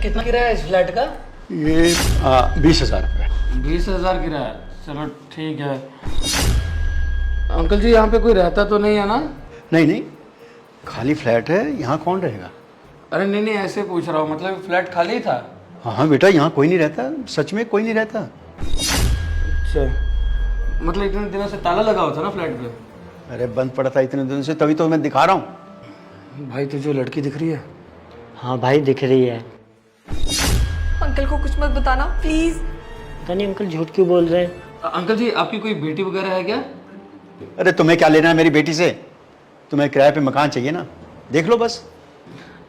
कितना किराया है इस फ्लैट का? ये 20,000 रुपये। 20,000 किराया? चलो ठीक है। अंकल जी यहाँ पे कोई रहता तो नहीं है ना? नहीं नहीं, खाली फ्लैट है, यहाँ कौन रहेगा? अरे नहीं नहीं, ऐसे पूछ रहा हूँ, मतलब फ्लैट खाली ही था। हाँ हाँ बेटा, यहाँ कोई नहीं रहता, सच में कोई नहीं रहता। अच्छा, मतलब इतने दिनों से ताला लगा हुआ था ना फ्लैट पे? अरे बंद पड़ा था इतने दिनों से, तभी तो मैं दिखा रहा हूँ। भाई तुझे लड़की दिख रही है? हाँ भाई दिख रही है। अंकल को कुछ मत बताना प्लीज। पता नहीं अंकल झूठ क्यों बोल रहे हैं। अंकल जी आपकी कोई बेटी वगैरह है क्या? अरे तुम्हें क्या लेना है मेरी बेटी से? तुम्हें किराए पे मकान चाहिए ना, देख लो बस।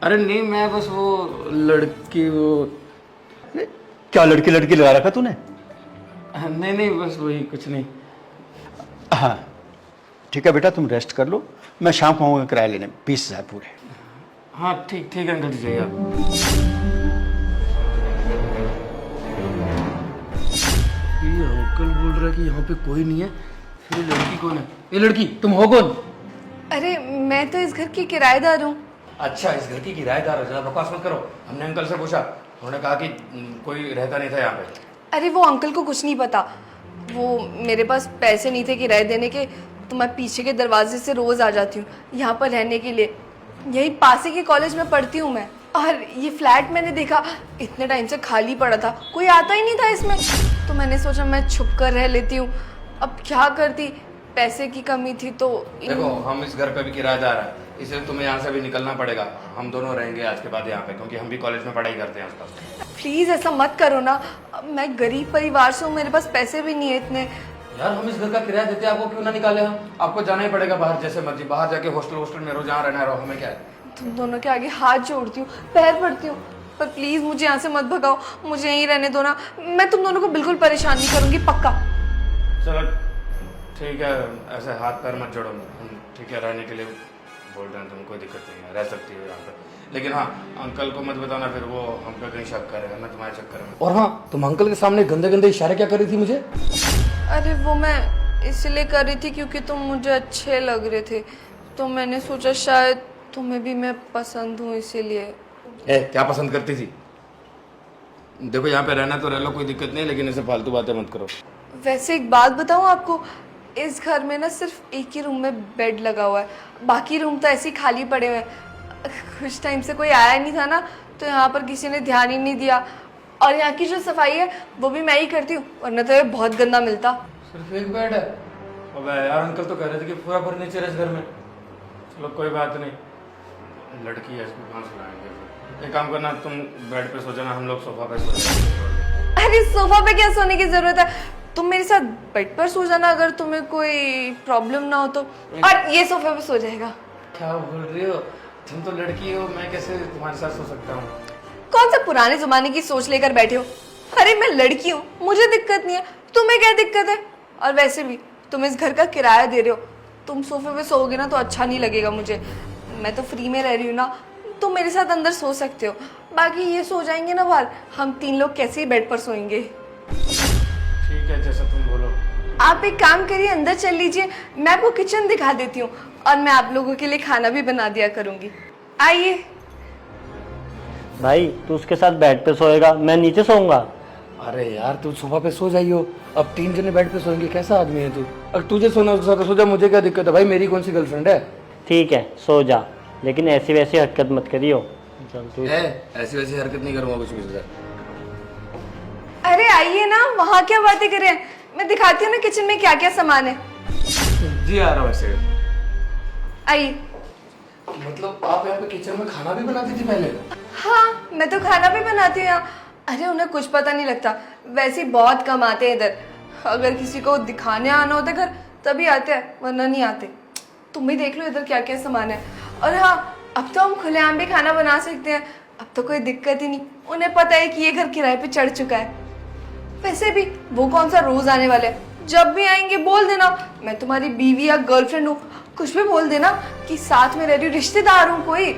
अरे नहीं, मैं बस वो लड़की वो अरे क्या लड़की लड़की लगा रखा तूने? नहीं नहीं, बस वही कुछ नहीं। हाँ ठीक है बेटा, तुम रेस्ट कर लो, मैं शाम को आऊँगा किराया लेने, 20,000 पूरे। हाँ ठीक ठीक है अंकल जी, जाइए आप। ये अंकल बोल रहा है कि यहाँ पे कोई नहीं है, फिर ये लड़की कौन है? ये लड़की तुम हो कौन? अरे मैं तो इस घर की किराएदार हूँ। अच्छा, इस घर की किराएदार हो, ज्यादा बकवास मत करो। हमने अंकल से पूछा, उन्होंने कहा कि कोई रहता नहीं था यहाँ पे। अरे वो अंकल को कुछ नहीं पता, वो मेरे पास पैसे नहीं थे किराए देने के, तो मैं पीछे के दरवाजे से रोज आ जाती हूँ यहाँ पर रहने के लिए। यही पास ही के कॉलेज में पढ़ती हूँ मैं। और ये फ्लैट मैंने देखा इतने टाइम से खाली पड़ा था, कोई आता ही नहीं था इसमें, तो मैंने सोचा मैं छुप कर रह लेती हूँ। अब क्या करती, पैसे की कमी थी तो देखो, हम इस घर पे भी किराएदार हैं, इसलिए तुम्हें यहाँ से भी निकलना पड़ेगा। हम दोनों रहेंगे आज के बाद यहाँ पे, क्योंकि हम भी कॉलेज में पढ़ाई करते हैं आसपास। प्लीज ऐसा मत करो ना, मैं गरीब परिवार से हूँ, मेरे पास पैसे भी नहीं है इतने। यार हम इस घर का किराया देते हैं, आपको क्यों ना निकाले हम? आपको जाना ही पड़ेगा बाहर, जैसे मर्जी बाहर जाके हॉस्टल में रहो, जहाँ रहना रहो, हमें क्या है। तुम दोनों के आगे हाथ जोड़ती हूँ, पैर पड़ती हूँ, पर प्लीज मुझे यहाँ से मत भगाओ, मुझे यहीं रहने दो ना। मैं तुम दोनों को बिल्कुल परेशान नहीं करूंगी, पक्का। चलो ठीक है, ऐसे हाथ पैर मत जोड़ो। हम ठीक है रहने के लिए बोल रहे हैं, तुम कोई दिक्कत नहीं है, रह सकती हो यहाँ पे। लेकिन हाँ, अंकल को मत बताना, फिर वो हम पे कहीं शक करेगा ना तुम्हारे चक्कर में। और हाँ, तुम अंकल के सामने गंदे गंदे इशारे क्या कर रही थी मुझे? अरे वो मैं इसलिए कर रही थी क्योंकि तुम मुझे अच्छे लग रहे थे, तो मैंने सोचा शायद तुम्हें भी मैं पसंद हूँ, इसीलिए। क्या पसंद करती थी? देखो यहाँ पे रहना तो रह लो, कोई दिक्कत नहीं, लेकिन ऐसे फालतू बातें मत करो। वैसे एक बात बताऊँ आपको, इस घर में ना सिर्फ एक ही रूम में बेड लगा हुआ है, बाकी रूम तो ऐसे ही खाली पड़े हुए हैं। कुछ टाइम से कोई आया नहीं था ना, तो यहाँ पर किसी ने ध्यान ही नहीं दिया। और यहाँ की जो सफाई है वो भी मैं ही करती हूँ, वरना तो ये बहुत गंदा मिलता। सिर्फ एक बेड है? अबे यार, अंकल तो कह रहे थे कि पूरा फर्नीचर है इस घर में। चलो कोई बात नहीं, लड़की है, इसको कहाँ से लाएंगे। एक काम करना, तुम बेड पे सो जाना, हम लोग सोफा पे सो जाएंगे। अरे सोफा पे क्या सोने की जरूरत है, तुम मेरे साथ बेड पर सो जाना अगर तुम्हें कोई प्रॉब्लम ना हो तो। और ये सोफे पे सो जाएगा। क्या बोल रही हो? तुम तो लड़की हो, मैं कैसे तुम्हारे साथ सो सकता हूँ? कौन सा पुराने जमाने की सोच लेकर बैठे हो? अरे मैं लड़की हूँ, मुझे दिक्कत नहीं है, तुम्हें क्या दिक्कत है? और वैसे भी तुम इस घर का किराया दे रहे हो, तुम सोफे पे सोओगे ना तो अच्छा नहीं लगेगा मुझे। मैं तो फ्री में रह रही हूँ ना, तुम मेरे साथ अंदर सो सकते हो, बाकी ये सो जाएंगे ना बाहर, हम तीन लोग कैसे ही बेड पर सोएंगे। ठीक है, जैसा तुम बोलो। आप एक काम करिए, अंदर चल लीजिए, मैं आपको किचन दिखा देती हूँ, और मैं आप लोगों के लिए खाना भी बना दिया करूँगी। आइए। भाई तू उसके साथ बेड पे सोएगा, मैं नीचे सोऊंगा। अरे यार, तू सोफा पे सो जाइयो, अब तीन जने बेड पे सोएंगे, कैसा आदमी है तू? अगर तुझे सोना उसके साथ सो जा, मुझे क्या दिक्कत है भाई, मेरी कौन सी गर्लफ्रेंड है? ठीक है सो जा, लेकिन ऐसी वैसी हरकत मत करियो। चल तू। ऐसी वैसी हरकत नहीं करूँगा कुछ भी। अरे आइए ना, वहाँ क्या बातें कर रहे हैं, मैं दिखाती हूँ ना किचन में क्या क्या सामान है। जी आ रहा वैसे। आइए। मतलब आप यहाँ पे किचन में खाना भी बनाती थी पहले? हाँ, मैं तो खाना भी बनाती हूँ यहाँ। अरे उन्हें कुछ पता नहीं लगता, वैसे ही बहुत कम आते हैं इधर, अगर किसी को दिखाने आना होता घर तभी आते हैं, वरना नहीं आते। तुम भी देख लो इधर क्या क्या सामान है। और हाँ, अब तो हम खुलेआम भी खाना बना सकते हैं, अब तो कोई दिक्कत ही नहीं, उन्हें पता है कि ये घर किराए पे चढ़ चुका है। वैसे भी वो कौन सा रोज आने वाले हैं, जब भी आएंगे बोल देना मैं तुम्हारी बीवी या गर्लफ्रेंड हूँ, कुछ भी बोल देना कि साथ में रह रही हूँ, रिश्तेदार हूँ कोई,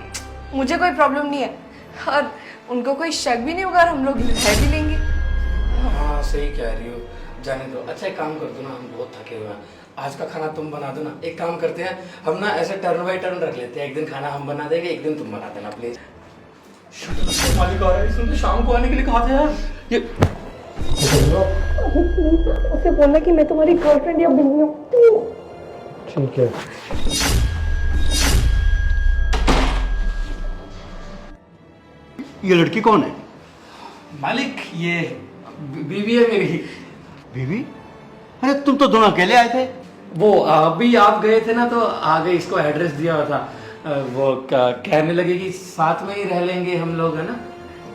मुझे कोई प्रॉब्लम नहीं है। और उनको कोई शक भी नहीं होगा, और हम लोग रह भी लेंगे। हाँ सही कह रही हो, जाने दो। अच्छा एक काम कर दो ना, हम बहुत थके हुए हैं, आज का खाना तुम बना दो ना। एक काम करते हैं, हम ना ऐसे टर्न बाई टर्न रख लेते हैं, एक दिन खाना हम बना देंगे, एक दिन तुम बना देना प्लीज। मालिक आ रहा है, इसने तो शाम को आने के लिए कहा था यार। ये उसे बोलना कि मैं तुम्हारी गर्लफ्रेंड या बीवी हूँ। ठीक है। ये लड़की कौन है? मालिक ये बीवी है मेरी। बीवी? अरे तुम तो दोनों अकेले आए थे। वो अभी आप गए थे ना, तो आगे इसको एड्रेस दिया हुआ था। वो कहने लगे कि साथ में ही रह लेंगे हम लोग, है ना।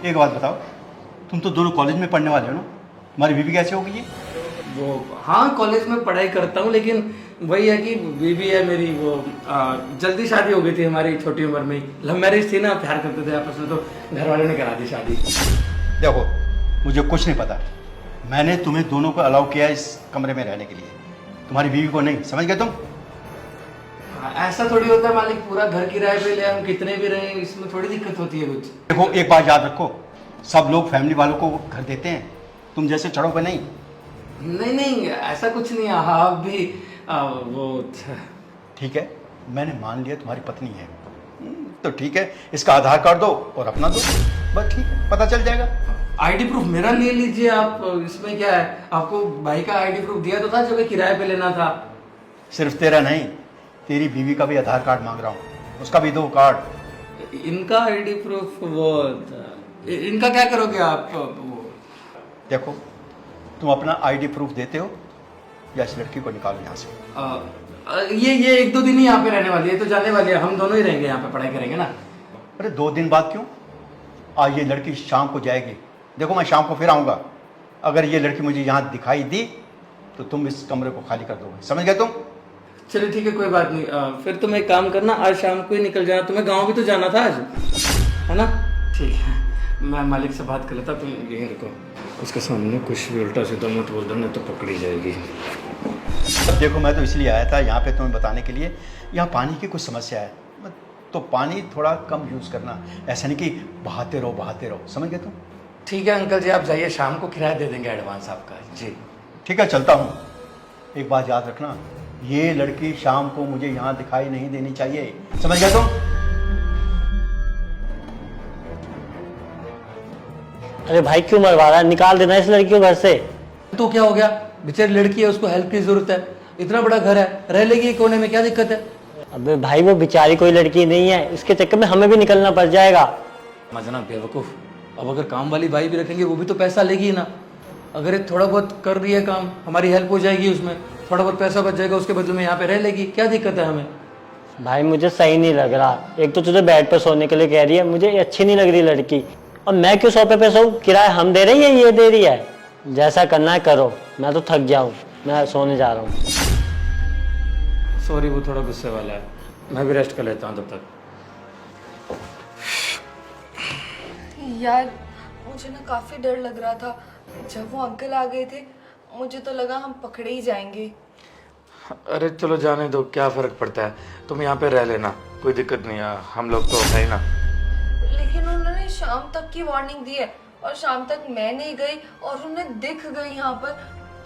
एक बात बताओ, तुम तो दोनों कॉलेज में पढ़ने वाले हो ना, तुम्हारी बीवी कैसे हो गई है? वो हाँ, कॉलेज में पढ़ाई करता हूँ, लेकिन वही है कि बीवी है मेरी। वो जल्दी शादी हो गई थी हमारी, छोटी उम्र में ही। लव मैरिज थी ना, प्यार करते थे आपस में, तो घर वालों ने करा दी शादी। देखो, मुझे कुछ नहीं पता। मैंने तुम्हें दोनों को अलाउ किया इस कमरे में रहने के लिए, तुम्हारी बीवी को नहीं। समझ गए तुम? ऐसा थोड़ी होता है मालिक, पूरा घर किराए पे ले हम कितने भी रहे, इसमें थोड़ी दिक्कत होती है कुछ। देखो, एक बात याद रखो, सब लोग फैमिली वालों को घर देते हैं, तुम जैसे चढ़ो पे नहीं। नहीं नहीं, ऐसा कुछ नहीं है। आप भी वो ठीक है, मैंने मान लिया तुम्हारी पत्नी है, तो ठीक है, इसका आधार कार्ड दो और अपना दो, बस ठीक है, पता चल जाएगा। आईडी प्रूफ मेरा ले लीजिए आप, इसमें क्या है। आपको भाई का आईडी प्रूफ दिया तो था जो कि किराए पे लेना था। सिर्फ तेरा नहीं, तेरी बीवी का भी आधार कार्ड मांग रहा हूँ, उसका भी दो कार्ड। इनका आईडी प्रूफ वो इनका क्या करोगे आप? वो देखो, तुम अपना आईडी प्रूफ देते हो या इस लड़की को निकालो यहाँ से। ये 1-2 दिन ही यहाँ पे रहने वाली है, तो जाने वाली है। हम दोनों ही रहेंगे यहाँ पे, पढ़ाई करेंगे ना। अरे 2 दिन बाद क्यों? आज ये लड़की शाम को जाएगी, देखो मैं शाम को फिर आऊँगा। अगर ये लड़की मुझे यहाँ दिखाई दी तो तुम इस कमरे को खाली कर दोगे। समझ गए तुम? चलिए ठीक है, कोई बात नहीं। फिर तुम एक काम करना, आज शाम को ही निकल जाना। तुम्हें गाँव भी तो जाना था आज, है ना। ठीक है, मैं मालिक से बात कर लेता, तुम यहीं रुको। उसके सामने कुछ भी उल्टा सीधा मत बोल दो, नहीं तो पकड़ी जाएगी। अब देखो, मैं तो इसलिए आया था यहाँ पे तुम्हें बताने के लिए, यहाँ पानी की कुछ समस्या है, तो पानी थोड़ा कम यूज़ करना। ऐसा नहीं कि बहाते रहो। समझ गए तुम? ठीक है अंकल जी, आप जाइए, शाम को किराया दे देंगे एडवांस आपका जी। ठीक है, चलता हूँ। एक बात याद रखना, ये लड़की शाम को मुझे यहाँ दिखाई नहीं देनी चाहिए। समझ गए तुम? अरे भाई क्यों मरवा रहा है, निकाल देना इस लड़की को घर से। तो क्या हो गया, बेचारी लड़की है, उसको हेल्प की जरूरत है। इतना बड़ा घर है, रह लेगी कोने में, क्या दिक्कत है। अबे भाई वो बेचारी कोई लड़की नहीं है, इसके चक्कर में हमें भी निकलना पड़ जाएगा। मजना बेवकूफ, अब अगर काम वाली बाई भी रखेंगे वो भी तो पैसा लेगी ना। अगर ये थोड़ा बहुत कर रही है काम, हमारी हेल्प हो जाएगी, उसमें थोड़ा बहुत पैसा बच जाएगा, उसके बदले में यहाँ पे रह लेगी, क्या दिक्कत है हमें। भाई मुझे सही नहीं लग रहा, एक तो तुझे बेड पर सोने के लिए कह रही है, मुझे अच्छी नहीं लग रही लड़की। और मैं क्यों सोफे पे सोऊं, किराया हम दे रहे हैं ये दे रही है। जैसा करना है करो, मैं तो थक गया हूँ, मैं सोने जा रहा हूँ। सॉरी, वो थोड़ा गुस्से वाला है, मैं भी रेस्ट कर लेता हूँ तब तक। यार मुझे ना काफ़ी डर लग रहा था, जब वो अंकल आ गए थे मुझे तो लगा हम पकड़े ही जाएंगे। अरे चलो जाने दो, क्या फर्क पड़ता है, तुम यहाँ पे रह लेना, कोई दिक्कत नहीं है, हम लोग तो है ही ना। लेकिन उन्होंने शाम तक की वार्निंग दी है, और शाम तक मैं नहीं गई और उन्हें दिख गई यहाँ पर,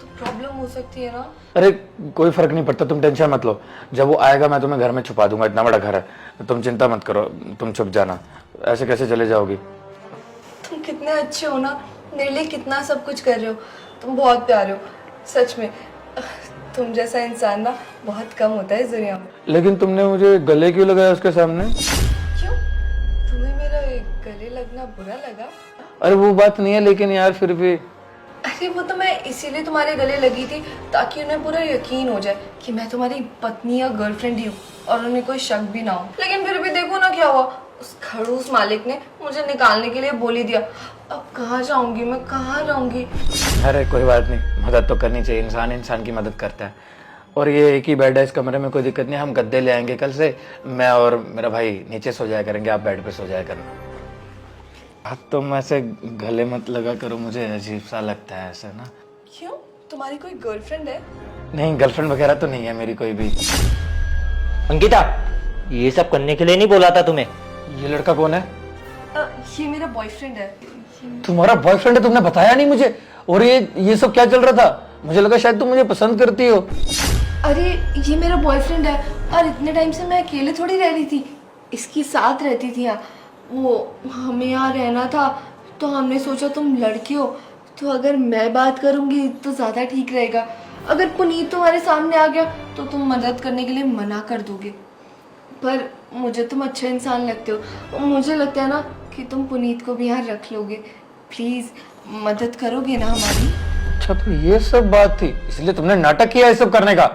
तो प्रॉब्लम हो सकती है ना। अरे कोई फर्क नहीं पड़ता, तुम टेंशन मत लो। जब वो आएगा मैं तुम्हें घर में छुपा दूंगा, इतना बड़ा घर है, तुम चिंता मत करो, तुम छुप जाना। ऐसे कैसे चले जाओगी। तुम कितने अच्छे हो ना, मेरे लिए कितना सब कुछ कर रहे हो, तुम बहुत प्यारे हो सच में। तुम जैसा इंसान ना बहुत कम होता है इस दुनिया में। लेकिन तुमने मुझे गले क्यों लगाया उसके सामने। क्यों, तुम्हें मेरा गले लगना बुरा लगा? अरे वो बात नहीं है, लेकिन यार फिर भी। अरे वो तो मैं इसीलिए तुम्हारे गले लगी थी ताकि उन्हें पूरा यकीन हो जाए कि मैं तुम्हारी पत्नी या गर्लफ्रेंड ही हूँ और उन्हें कोई शक भी ना हो। लेकिन फिर भी देखो ना क्या हुआ, उस खड़ूस मालिक ने मुझे निकालने के लिए बोल ही दिया। अब कहाँ जाऊंगी मैं, कहाँ रहूंगी। अरे कोई बात नहीं, मदद तो करनी चाहिए, इंसान इंसान की मदद करता है। और ये एक ही बेड है इस कमरे में, कोई दिक्कत नहीं, हम गद्दे ले आएंगे कल से, मैं और मेरा भाई नीचे सो जाया करेंगे, आप बेड पे सो जाया करना। तुम ऐसे गले मत लगा करो, मुझे अजीब सा लगता है ऐसे ना। क्यों, तुम्हारी कोई गर्लफ्रेंड है? नहीं, गर्लफ्रेंड वगैरह तो नहीं है मेरी कोई भी। अंकिता, ये सब करने के लिए नहीं बोला था तुम्हें। ये लड़का कौन है? ये मेरा बॉयफ्रेंड है। तुम्हारा बॉयफ्रेंड है, तुमने बताया नहीं मुझे। और ये सब क्या चल रहा था, मुझे लगा शायद तुम मुझे पसंद करती हो। अरे ये मेरा बॉयफ्रेंड है, और इतने टाइम से मैं अकेले थोड़ी रह रही थी, इसके साथ रहती थी यहाँ। वो हमें यहाँ रहना था, तो हमने सोचा तुम लड़की हो, तो अगर मैं बात करूँगी तो ज़्यादा ठीक रहेगा। अगर पुनीत तुम्हारे सामने आ गया तो तुम मदद करने के लिए मना कर दोगे। पर मुझे तुम अच्छे इंसान लगते हो, मुझे लगता है ना कि तुम पुनीत को भी यहाँ रख लोगे। प्लीज़ मदद करोगे ना हमारी? अच्छा, तो ये सब बात थी, इसलिए तुमने नाटक किया ये सब करने का?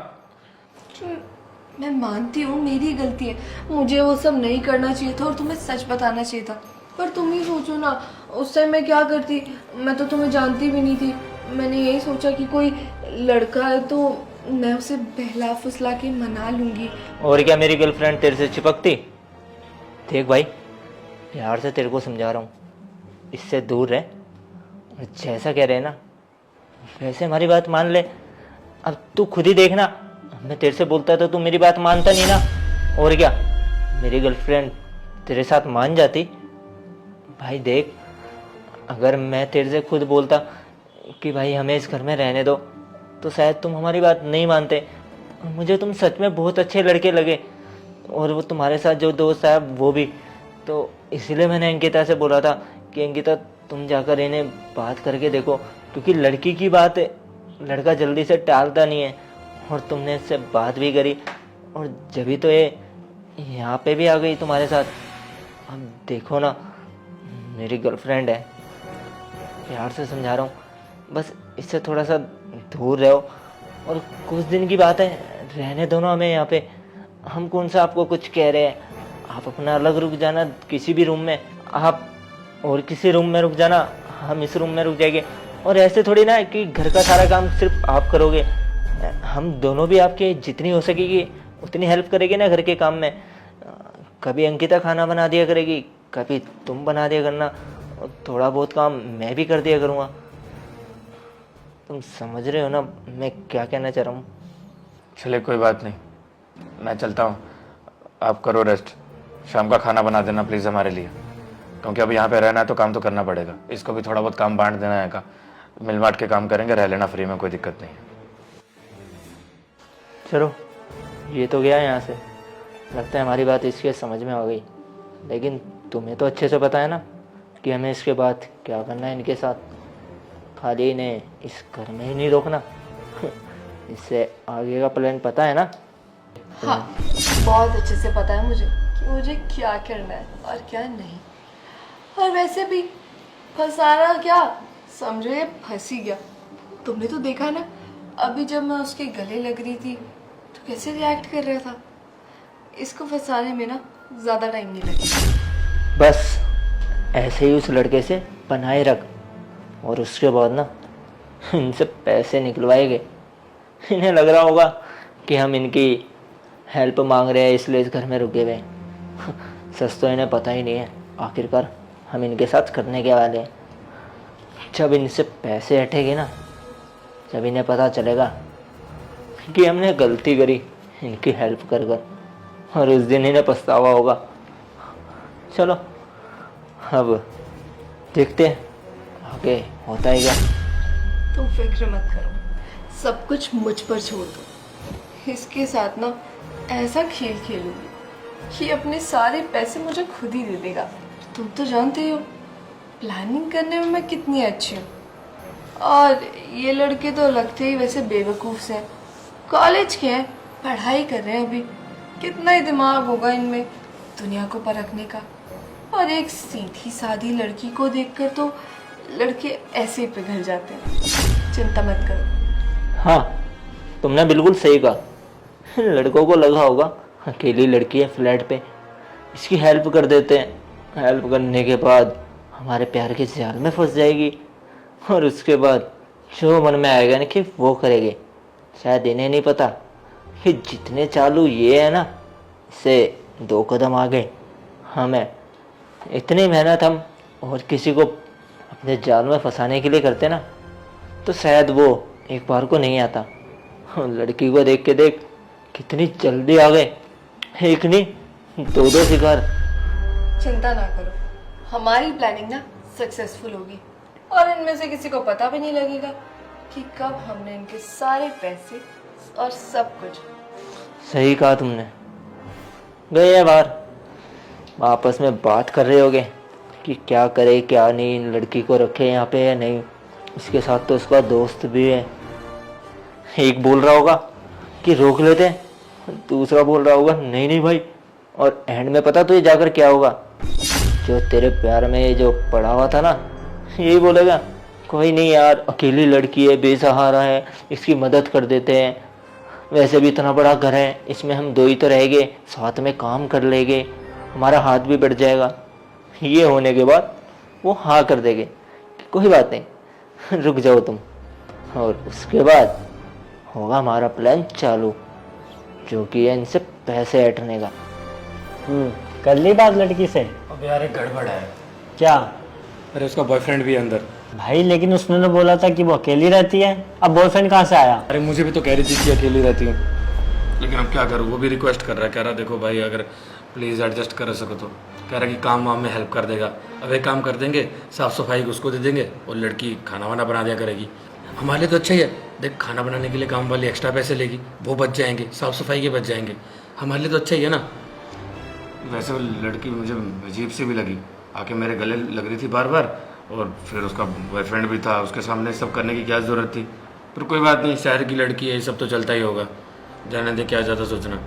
मैं मानती हूँ मेरी गलती है, मुझे वो सब नहीं करना चाहिए था और तुम्हें सच बताना चाहिए था। पर तुम ही सोचो ना, उस टाइम मैं क्या करती, मैं तो तुम्हें जानती भी नहीं थी। मैंने यही सोचा कि कोई लड़का है तो मैं उसे बहला फुसला के मना लूंगी। और क्या मेरी गर्लफ्रेंड तेरे से चिपकती? देख भाई, प्यार से तेरे को समझा रहा हूँ, इससे दूर रह। और जैसा कह रहे हैं ना वैसे हमारी बात मान ले। अब तू खुद ही देखना, मैं तेरे से बोलता तो तू मेरी बात मानता नहीं ना। और क्या, मेरी गर्लफ्रेंड तेरे साथ मान जाती? भाई देख, अगर मैं तेरे से खुद बोलता कि भाई हमें इस घर में रहने दो, तो शायद तुम हमारी बात नहीं मानते। मुझे तुम सच में बहुत अच्छे लड़के लगे, और वो तुम्हारे साथ जो दोस्त है वो भी। तो इसलिए मैंने अंकिता से बोला था कि अंकिता तुम जाकर इन्हें बात करके देखो, क्योंकि लड़की की बात है, लड़का जल्दी से टालता नहीं है। और तुमने इससे बात भी करी, और जभी तो ये यहाँ पे भी आ गई तुम्हारे साथ। अब देखो ना, मेरी गर्लफ्रेंड है, प्यार से समझा रहा हूँ, बस इससे थोड़ा सा दूर रहो। और कुछ दिन की बात है, रहने दो ना हमें यहाँ पे। हम कौन सा आपको कुछ कह रहे हैं, आप अपना अलग रुक जाना किसी भी रूम में, आप और किसी रूम में रुक जाना, हम इस रूम में रुक जाएंगे। और ऐसे थोड़ी ना कि घर का सारा काम सिर्फ आप करोगे, हम दोनों भी आपके जितनी हो सकेगी उतनी हेल्प करेंगे ना घर के काम में। कभी अंकिता खाना बना दिया करेगी, कभी तुम बना दिया करना, और थोड़ा बहुत काम मैं भी कर दिया करूँगा। तुम समझ रहे हो ना मैं क्या कहना चाह रहा हूँ? चले कोई बात नहीं, मैं चलता हूँ, आप करो रेस्ट। शाम का खाना बना देना प्लीज़ हमारे लिए, क्योंकि अब यहाँ पे रहना है तो काम तो करना पड़ेगा। इसको भी थोड़ा बहुत काम बांट देना है का, मिल बांट के काम करेंगे, रह लेना फ्री में, कोई दिक्कत नहीं है। चलो, ये तो गया यहाँ से, लगता है हमारी बात इसके समझ में आ गई। लेकिन तुम्हें तो अच्छे से पता है ना कि हमें इसके बाद क्या करना है इनके साथ। खाली इन्हें इस घर में ही नहीं रोकना, इससे आगे का प्लान पता है ना? हाँ, बहुत अच्छे से पता है मुझे कि मुझे क्या करना है और क्या नहीं। और वैसे भी फंसाना क्या, समझो ये फंस ही गया। तुमने तो देखा ना, अभी जब मैं उसके गले लग रही थी तो कैसे रिएक्ट कर रहा था। इसको फंसाने में ना ज़्यादा टाइम नहीं लगेगा। बस ऐसे ही उस लड़के से बनाए रख, और उसके बाद ना इनसे पैसे निकलवाएंगे। इन्हें लग रहा होगा कि हम इनकी हेल्प मांग रहे हैं इसलिए इस घर में रुके हुए हैं। सच तो इन्हें पता ही नहीं है आखिरकार हम इनके साथ करने के वाले हैं। जब इनसे पैसे हटेंगे ना, जब इन्हें पता चलेगा कि हमने गलती करी इनकी हेल्प कर कर, और उस दिन इन्हें पछतावा होगा। चलो अब देखते हैं आगे होता है क्या। तुम फिक्र मत करो, सब कुछ मुझ पर छोड़ दो। इसके साथ ना ऐसा खेल खेलूंगी कि अपने सारे पैसे मुझे खुद ही दे देगा। तुम तो जानते ही हो प्लानिंग करने में मैं कितनी अच्छी हूँ। और ये लड़के तो लगते ही वैसे बेवकूफ़ से हैं, कॉलेज के हैं, पढ़ाई कर रहे हैं अभी। कितना ही दिमाग होगा इनमें दुनिया को परखने का। और एक सीधी सादी लड़की को देखकर तो लड़के ऐसे ही पिघल जाते हैं। चिंता मत करो। हाँ, तुमने बिल्कुल सही कहा। लड़कों को लगा होगा अकेली लड़की है फ्लैट पे, इसकी हेल्प कर देते हैं। हेल्प करने के बाद हमारे प्यार के जाल में फंस जाएगी, और उसके बाद जो मन में आएगा ना कि वो करेंगे। शायद इन्हें नहीं पता कि जितने चालू ये है ना, इससे 2 कदम आगे हमें। इतनी मेहनत हम और किसी को अपने जाल में फंसाने के लिए करते ना, तो शायद वो एक बार को नहीं आता। लड़की को देख के देख कितनी जल्दी आ गए, एक नहीं 2-2 शिकार। चिंता ना करो, हमारी प्लानिंग ना सक्सेसफुल होगी और इनमें से किसी को पता भी नहीं लगेगा कि कब हमने इनके सारे पैसे और सब कुछ। सही कहा तुमने। गए हैं बाहर, आपस में बात कर रहे होगे कि क्या करे क्या नहीं, लड़की को रखे यहाँ पे या नहीं। इसके साथ तो उसका दोस्त भी है। एक बोल रहा होगा कि रोक लेते हैं, दूसरा बोल रहा होगा नहीं नहीं भाई। और एंड में पता तुझे जाकर क्या होगा? जो तेरे प्यार में ये जो पड़ा हुआ था ना, यही बोलेगा कोई नहीं यार, अकेली लड़की है, बेसहारा है, इसकी मदद कर देते हैं। वैसे भी इतना बड़ा घर है, इसमें हम दो ही तो रहेंगे, साथ में काम कर लेंगे, हमारा हाथ भी बढ़ जाएगा। ये होने के बाद वो हाँ कर देंगे, कोई बात नहीं, रुक जाओ तुम। और उसके बाद होगा हमारा प्लान चालू, जो कि है इनसे पैसे ऐंठने का। कर ली बात लड़की से? अब यार एक गड़बड़ है। क्या? अरे उसका बॉयफ्रेंड भी है अंदर। भाई लेकिन उसने तो बोला था कि वो अकेली रहती है, अब बॉयफ्रेंड कहाँ से आया? अरे मुझे भी तो कह रही थी कि अकेली रहती हूँ, लेकिन अब क्या करूँ, वो भी रिक्वेस्ट कर रहा है, कह रहा देखो भाई अगर प्लीज़ एडजस्ट कर सको तो। कह रहा कि काम वाम में हेल्प कर देगा। अब एक काम कर देंगे, साफ़ सफाई उसको दे देंगे और लड़की खाना वाना बना दिया करेगी। हमारे लिए तो अच्छा ही है, देख खाना बनाने के लिए काम वाली एक्स्ट्रा पैसे लेगी, वो बच जाएंगे, साफ़ सफाई के बच जाएंगे, हमारे लिए तो अच्छा ही है ना। वैसे वो लड़की मुझे अजीब सी भी लगी, आके मेरे गले लग रही थी बार बार, और फिर उसका बॉयफ्रेंड भी था, उसके सामने सब करने की क्या ज़रूरत थी। पर कोई बात नहीं, शहर की लड़की है, ये सब तो चलता ही होगा, जाने दे, क्या ज़्यादा सोचना।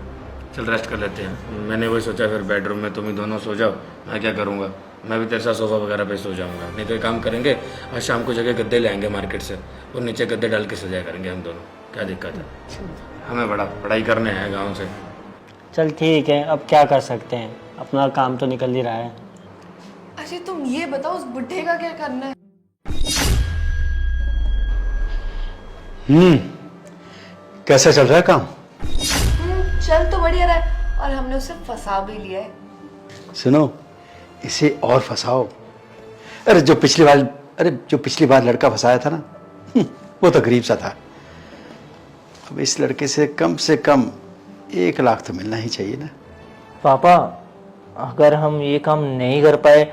चल रेस्ट कर लेते हैं। मैंने वही सोचा फिर बेडरूम में तुम ही दोनों सो जाओ, मैं क्या करूँगा, मैं भी तेरे साथ सोफ़ा वगैरह पे सो जाऊँगा। नहीं तो एक काम करेंगे, आज शाम को जगह गद्दे ले आएंगे मार्केट से, और नीचे गद्दे डाल के सजाया करेंगे हम दोनों, क्या दिक्कत है। हमें बड़ा पढ़ाई करने हैं गाँव से। चल ठीक है, अब क्या कर सकते हैं, अपना काम तो निकल ही रहा है। अरे तुम ये बताओ उस बुढ़े का क्या करना है? कैसा चल रहा है काम? चल तो बढ़िया रहा है, और हमने उसे फंसा भी लिया है। सुनो, इसे और फंसाओ। अरे जो पिछली बार लड़का फंसाया था ना, वो तो गरीब सा था। अब इस लड़के से कम 1 लाख तो मिलना ही चाहिए ना। पापा, अगर हम ये काम नहीं कर पाए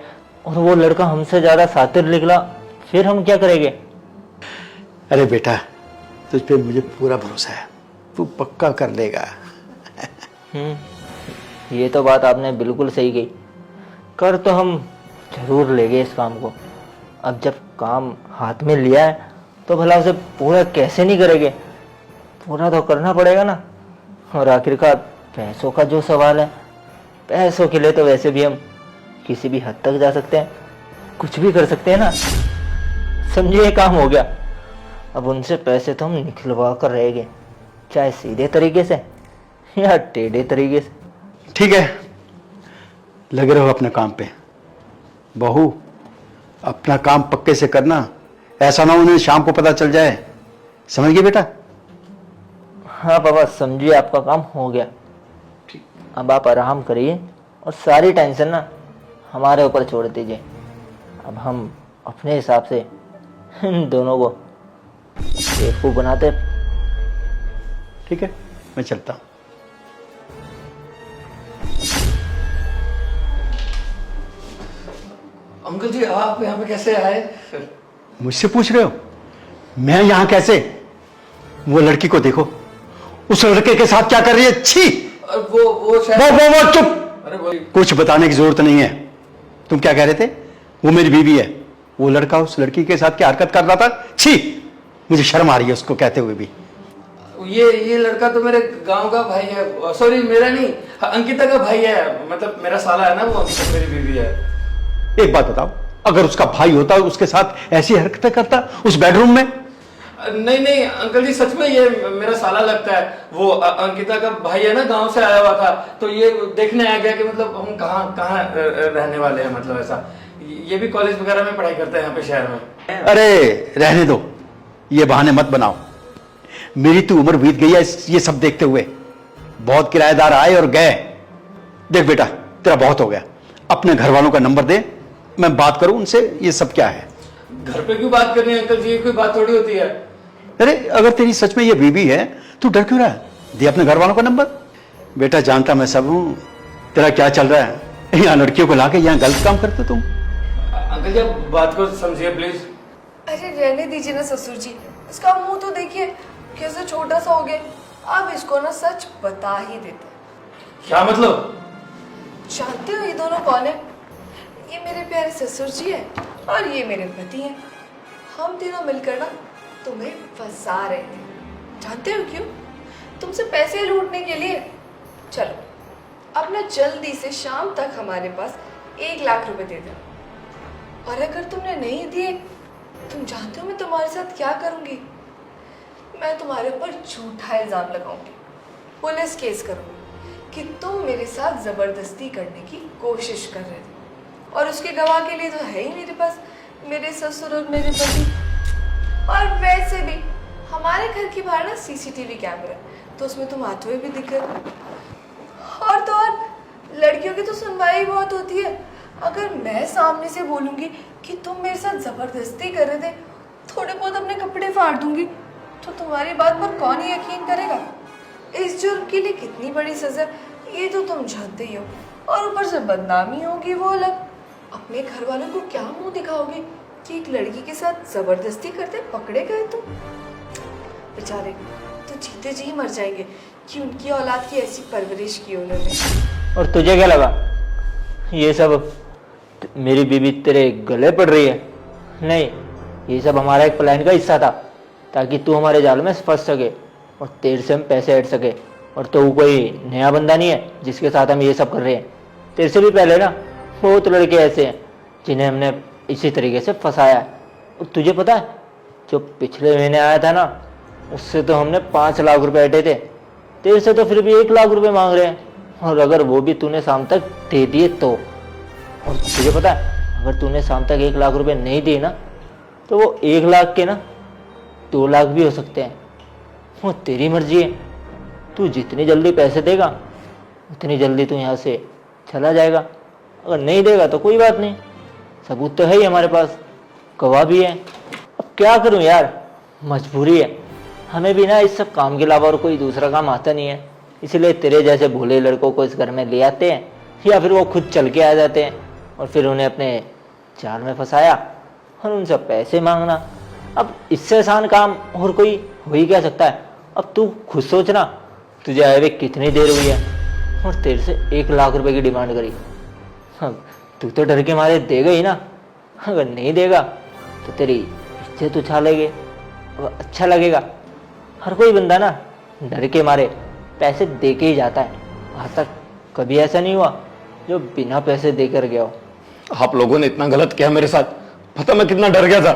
और वो लड़का हमसे ज़्यादा शातिर निकला, फिर हम क्या करेंगे? अरे बेटा, तुझ पे मुझे पूरा भरोसा है, तू पक्का कर लेगा। ये तो बात आपने बिल्कुल सही कही। कर तो हम जरूर लेंगे इस काम को। अब जब काम हाथ में लिया है तो भला उसे पूरा कैसे नहीं करेंगे, पूरा तो करना पड़ेगा ना। और आखिरकार पैसों का जो सवाल है, पैसों के लिए तो वैसे भी हम किसी भी हद तक जा सकते हैं, कुछ भी कर सकते हैं ना। समझिए ये काम हो गया, अब उनसे पैसे तो हम निकलवा कर रहेंगे, चाहे सीधे तरीके से या टेढ़े तरीके से। ठीक है, लगे रहो अपने काम पे। बहू, अपना काम पक्के से करना, ऐसा ना उन्हें शाम को पता चल जाए, समझ गए बेटा? हाँ पापा, समझिए आपका काम हो गया। अब आप आराम करिए और सारी टेंशन ना हमारे ऊपर छोड़ दीजिए। अब हम अपने हिसाब से इन दोनों को बेवकूफ बनाते। ठीक है, मैं चलता हूँ। अंकल जी आप यहाँ पे कैसे आए? मुझसे पूछ रहे हो मैं यहाँ कैसे? वो लड़की को देखो, उस लड़के के साथ क्या कर रही है। छी! वो शायद वो चुप! अरे वो कुछ बताने की जरूरत नहीं है। तुम क्या कह रहे थे? वो मेरी बीवी है। वो लड़का उस लड़की के साथ क्या हरकत कर रहा था? छी! मुझे शर्म आ रही है उसको कहते हुए भी। ये लड़का तो मेरे गांव का भाई है, सॉरी मेरा नहीं, अंकिता का भाई है, मतलब मेरा साला है ना वो, अंकिता मेरी बीवी है। एक बात बताओ, अगर उसका भाई होता उसके साथ ऐसी हरकतें करता उस बेडरूम में? नहीं अंकल जी, सच में ये मेरा साला लगता है। वो अंकिता का भाई है ना, गांव से आया हुआ था, तो ये देखने आ गया कि मतलब हम कहाँ रहने वाले हैं, मतलब ऐसा। ये भी कॉलेज वगैरह में पढ़ाई करते हैं यहाँ पे शहर में। अरे रहने दो, ये बहाने मत बनाओ। मेरी तो उम्र बीत गई है ये सब देखते हुए। बहुत किराएदार आए और गए। देख बेटा, तेरा बहुत हो गया। अपने घर वालों का नंबर दे, मैं बात करूं उनसे। ये सब क्या है? घर पे क्यों बात करनी है अंकल जी, कोई बात थोड़ी होती है। अरे अगर तेरी सच में ये बीवी है, तू डर क्यों रहा है? दे अपने घर वालों का नंबर। बेटा जानता मैं सब हूं तेरा क्या चल रहा है। यहाँ लड़कियों को लाके यहाँ गलत काम करते तुम। अंकल जी बात को समझिए प्लीज। अरे रहने दीजिए ना ससुर जी, इसका मुंह तो देखिए कैसे छोटा सा हो गया। अब इसको ना सच बता ही देते। क्या मतलब? जानते हो ये दोनों कौन है? ये मेरे प्यारे ससुर जी है और ये मेरे पति हैं। हम तीनों मिलकर ना तुम्हें फंसा रहे थे। जानते हो क्यों? तुमसे पैसे लूटने के लिए। चलो अब ना जल्दी से शाम तक हमारे पास 1 लाख रुपए दे दो, और अगर तुमने नहीं दिए, तुम जानते हो मैं तुम्हारे साथ क्या करूंगी? मैं तुम्हारे ऊपर झूठा इल्जाम लगाऊंगी, पुलिस केस करूंगी कि तुम मेरे साथ जबरदस्ती करने की कोशिश कर रहे थे, और उसके गवाह के लिए तो है ही मेरे पास मेरे ससुर और मेरे पति। और वैसे भी हमारे घर के बाहर ना सीसीटीवी कैमरा है, तो उसमें तुम आते हुए भी दिख रहे हो। और तो और लड़कियों की तो सुनवाई बहुत होती है। अगर मैं सामने से बोलूंगी कि तुम मेरे साथ जबरदस्ती कर रहे थे, थोड़े बहुत अपने कपड़े फाड़ दूंगी, तो तुम्हारी बात पर कौन ही यकीन करेगा? इस जुर्म के लिए कितनी बड़ी सजा ये तो तुम जानते ही हो, और ऊपर से बदनामी होगी वो अलग। अपने घर वालों को क्या मुंह दिखाओगे कि एक लड़की के साथ जबरदस्ती करते पकड़े गए तुम? बेचारे तो जीते जी मर जाएंगे कि उनकी औलाद की ऐसी परवरिश की उन्होंने। और तुझे क्या लगा ये सब मेरी बीवी तेरे गले पड़ रही है? नहीं, ये सब हमारा एक प्लान का हिस्सा था, ताकि तू हमारे जाल में फंस सके और तेरे से हम पैसे हट सके। और तो कोई नया बंदा नहीं है जिसके साथ हम ये सब कर रहे हैं। तेरे से भी पहले ना बहुत लड़के ऐसे हैं जिन्हें हमने इसी तरीके से फंसाया है। और तुझे पता है, जो पिछले महीने आया था ना, उससे तो हमने 5 लाख रुपए हटे थे। तेरे से तो फिर भी 1 लाख रुपए मांग रहे हैं, और अगर वो भी तूने शाम तक दे दिए तो। और तुझे पता है, अगर तूने शाम तक 1 लाख रुपए नहीं दिए ना, तो वो 1 लाख के ना 2 लाख भी हो सकते हैं। वो तेरी मर्जी है, तू जितनी जल्दी पैसे देगा उतनी जल्दी तू यहाँ से चला जाएगा। अगर नहीं देगा तो कोई बात नहीं, सबूत तो है ही हमारे पास, गवाह भी है। अब क्या करूं यार, मजबूरी है। हमें भी ना इस सब काम के अलावा और कोई दूसरा काम आता नहीं है, इसलिए तेरे जैसे भोले लड़कों को इस घर में ले आते हैं, या फिर वो खुद चल के आ जाते हैं और फिर उन्हें अपने जाल में फंसाया और उनसे पैसे मांगना। अब इससे आसान काम और कोई हो ही क्या सकता है? अब तू खुद सोचना, तुझे आए हुए कितनी देर हुई है और तेरे से 1 लाख रुपए की डिमांड करी। अब तू तो डर के मारे देगा ही ना। अगर नहीं देगा तो तेरी इज्जत उछालेगी, अब अच्छा लगेगा? हर कोई बंदा ना डर के मारे पैसे दे के ही जाता है। आज तक कभी ऐसा नहीं हुआ जो बिना पैसे देकर गया हो। आप लोगों ने इतना गलत किया मेरे साथ, पता मैं कितना डर गया था।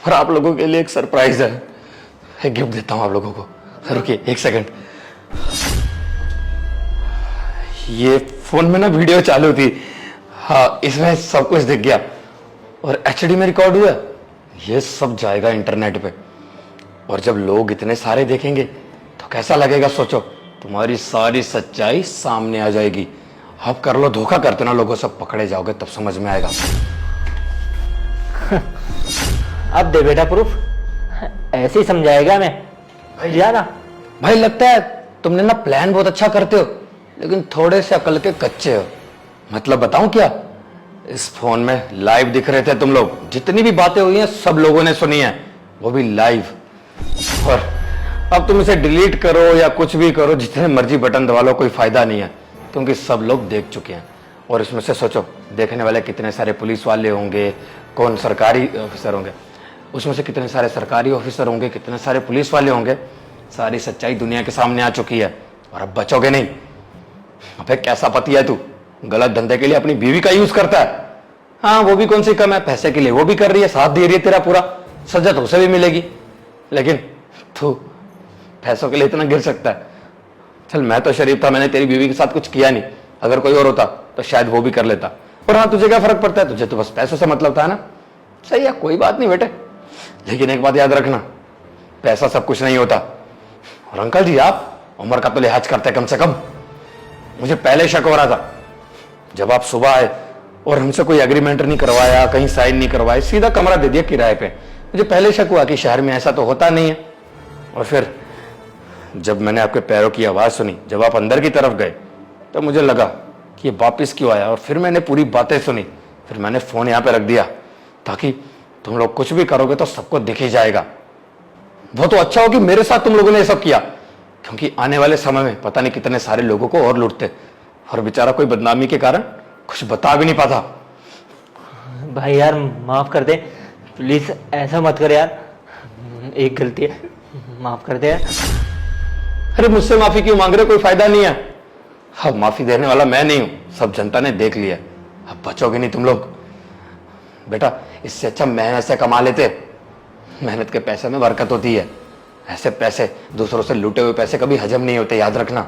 पर आप लोगों के लिए एक सरप्राइज है, एक गिफ्ट देता हूं आप लोगों को। रुकिए 1 सेकंड। ये फोन में ना वीडियो चालू थी, हाँ इसमें सब कुछ दिख गया और HD में रिकॉर्ड हुआ। ये सब जाएगा इंटरनेट पे, और जब लोग इतने सारे देखेंगे तो कैसा लगेगा सोचो। तुम्हारी सारी सच्चाई सामने आ जाएगी। अब कर लो, धोखा करते ना लोगों से पकड़े जाओगे तब समझ में आएगा। अब दे बेटा प्रूफ, ऐसे ही समझाएगा मैं भैया ना। भाई लगता है तुमने ना प्लान बहुत अच्छा करते हो, लेकिन थोड़े से अकल के कच्चे हो। मतलब बताऊं क्या, इस फोन में लाइव दिख रहे थे तुम लोग, जितनी भी बातें हुई हैं सब लोगों ने सुनी है, वो भी लाइव। और अब तुम इसे डिलीट करो या कुछ भी करो, जितने मर्जी बटन दबा लो, कोई फायदा नहीं है, क्योंकि सब लोग देख चुके हैं। और इसमें से सोचो देखने वाले कितने सारे पुलिस वाले होंगे, कौन सरकारी ऑफिसर होंगे, उसमें से कितने सारे सरकारी ऑफिसर होंगे, कितने सारे पुलिस वाले होंगे। सारी सच्चाई दुनिया के सामने आ चुकी है और अब बचोगे नहीं। अबे कैसा पति है तू, गलत धंधे के लिए अपनी बीवी का यूज करता है। हाँ वो भी कौन सी कम है, पैसे के लिए वो भी कर रही है, साथ दे रही है तेरा पूरा, सजा तो उसे भी मिलेगी। लेकिन तू पैसों के लिए इतना गिर सकता है। चल मैं तो शरीफ था, मैंने तेरी बीवी के साथ कुछ किया नहीं, अगर कोई और होता तो शायद वो भी कर लेता। और हाँ तुझे क्या फर्क पड़ता है, तुझे तो बस पैसों से मतलब था ना। सही है, कोई बात नहीं बेटे, लेकिन एक बात याद रखना, पैसा सब कुछ नहीं होता। और अंकल जी आप उम्र का तो लिहाज करते कम से कम। मुझे पहले शक हो रहा था, जब आप सुबह आए और हमसे कोई एग्रीमेंट नहीं करवाया, कहीं साइन नहीं करवाए, सीधा कमरा दे दिया किराए पे, मुझे पहले शक हुआ कि शहर में ऐसा तो होता नहीं है। और फिर जब मैंने आपके पैरों की आवाज सुनी, जब आप अंदर की तरफ गए, तब मुझे लगा कि ये वापिस क्यों आया। और फिर मैंने पूरी बातें सुनी, फिर मैंने फोन यहाँ पे रख दिया, ताकि तुम लोग कुछ भी करोगे तो सबको दिख ही जाएगा। वो तो अच्छा हो कि मेरे साथ तुम लोगों ने ये सब किया, क्योंकि आने वाले समय में पता नहीं कितने सारे लोगों को और लूटते। और बेचारा कोई बदनामी के कारण कुछ बता भी नहीं पाता। भाई यार माफ कर दे प्लीज, ऐसा मत कर यार, एक गलती है, माफ कर दे यार। अरे मुझसे माफी क्यों मांग रहे हो, कोई फायदा नहीं है। अब माफी देने वाला मैं नहीं हूं, सब जनता ने देख लिया। अब बचोगे नहीं तुम लोग। बेटा इससे अच्छा मेहनत से कमा लेते, मेहनत के पैसे में बरकत होती है। ऐसे पैसे, दूसरों से लूटे हुए पैसे कभी हजम नहीं होते, याद रखना।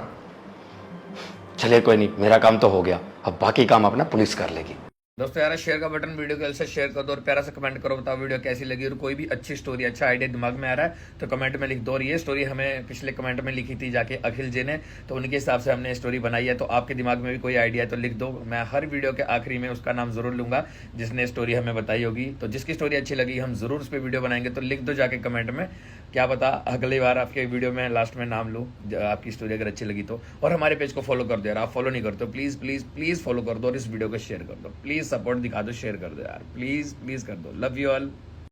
चलिए कोई नहीं, मेरा काम तो हो गया, अब बाकी काम अपना पुलिस कर लेगी। दोस्तों यार शेयर का बटन वीडियो के से शेयर कर दो और प्यारा सा कमेंट करो, बताओ वीडियो कैसी लगी। और कोई भी अच्छी स्टोरी, अच्छा आइडिया दिमाग में आ रहा है तो कमेंट में लिख दो। और ये स्टोरी हमें पिछले कमेंट में लिखी थी जाके अखिल जी ने, तो उनके हिसाब से हमने स्टोरी बनाई है। तो आपके दिमाग में भी कोई आइडिया है तो लिख दो, मैं हर वीडियो के आखिरी में उसका नाम जरूर लूंगा जिसने स्टोरी हमें बताई होगी। तो जिसकी स्टोरी अच्छी लगी हम जरूर उस पर वीडियो बनाएंगे, तो लिख दो जाके कमेंट में। क्या पता अगली बार आपके वीडियो में लास्ट में नाम लूँ आपकी स्टोरी अगर अच्छी लगी तो। और हमारे पेज को फॉलो कर दो यार, आप फॉलो नहीं करते हो, प्लीज प्लीज प्लीज फॉलो कर दो और इस वीडियो को शेयर कर दो। प्लीज सपोर्ट दिखा दो, शेयर कर दो यार, प्लीज प्लीज कर दो। Love you all.